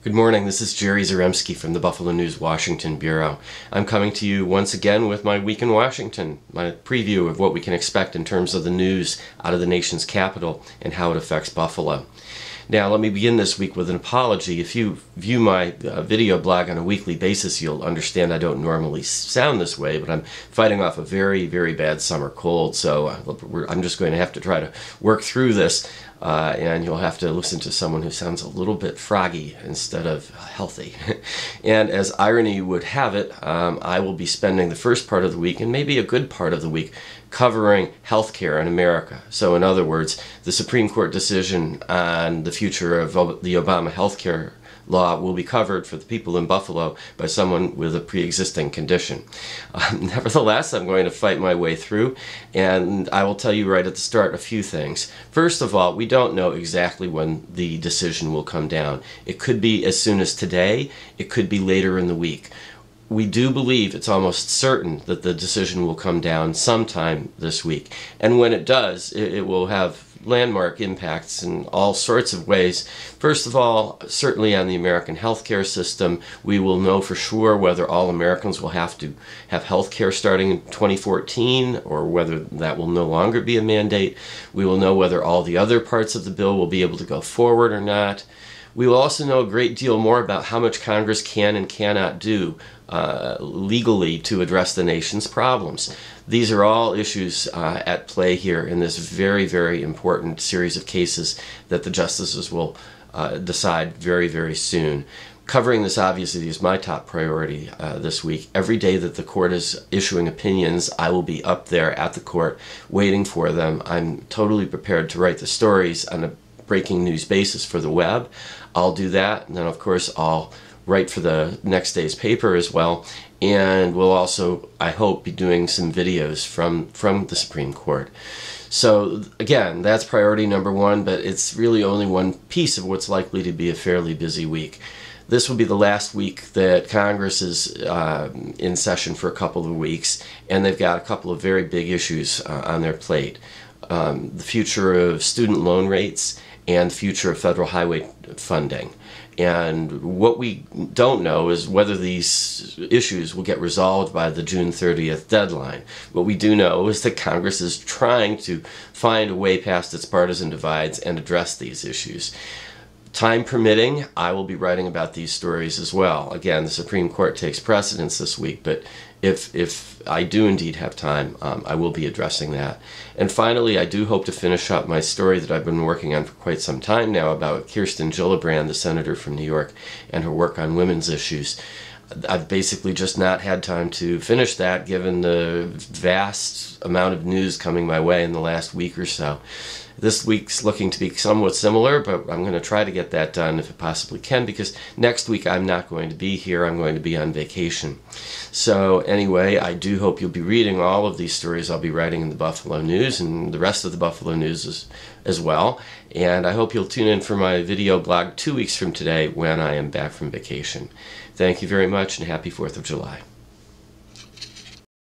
Good morning, this is Jerry Zremski from the Buffalo News Washington Bureau. I'm coming to you once again with my Week in Washington, my preview of what we can expect in terms of the news out of the nation's capital and how it affects Buffalo. Now, let me begin this week with an apology. If you view my video blog on a weekly basis, you'll understand I don't normally sound this way, but I'm fighting off a very, very bad summer cold, so I'm just going to have to try to work through this, and you'll have to listen to someone who sounds a little bit froggy instead of healthy. And as irony would have it, I will be spending the first part of the week, and maybe a good part of the week, covering healthcare in America. So in other words, the Supreme Court decision on the future of the Obama healthcare law will be covered for the people in Buffalo by someone with a pre-existing condition. Nevertheless, I'm going to fight my way through, and I will tell you right at the start a few things. First of all, we don't know exactly when the decision will come down. It could be as soon as today, it could be later in the week. We do believe it's almost certain that the decision will come down sometime this week. And when it does, it will have landmark impacts in all sorts of ways. First of all, certainly on the American healthcare system, we will know for sure whether all Americans will have to have healthcare starting in 2014 or whether that will no longer be a mandate. We will know whether all the other parts of the bill will be able to go forward or not. We will also know a great deal more about how much Congress can and cannot do legally to address the nation's problems. These are all issues at play here in this very, very important series of cases that the justices will decide very, very soon. Covering this obviously is my top priority this week. Every day that the court is issuing opinions, I will be up there at the court waiting for them. I'm totally prepared to write the stories on a breaking news basis for the web. I'll do that, and then of course I'll write for the next day's paper as well, and we'll also, I hope, be doing some videos from the Supreme Court. So again, that's priority number one, but it's really only one piece of what's likely to be a fairly busy week. This will be the last week that Congress is in session for a couple of weeks, and they've got a couple of very big issues on their plate. The future of student loan rates and the future of federal highway funding. And what we don't know is whether these issues will get resolved by the June 30th deadline. What we do know is that Congress is trying to find a way past its partisan divides and address these issues. Time permitting, I will be writing about these stories as well. Again, the Supreme Court takes precedence this week, but if I do indeed have time, I will be addressing that. And finally, I do hope to finish up my story that I've been working on for quite some time now about Kirsten Gillibrand, the senator from New York, and her work on women's issues. I've basically just not had time to finish that given the vast amount of news coming my way in the last week or so. This week's looking to be somewhat similar, but I'm going to try to get that done if it possibly can, because next week I'm not going to be here. I'm going to be on vacation. So anyway, I do hope you'll be reading all of these stories I'll be writing in the Buffalo News and the rest of the Buffalo News as well. And I hope you'll tune in for my video blog 2 weeks from today when I am back from vacation. Thank you very much, and happy 4th of July.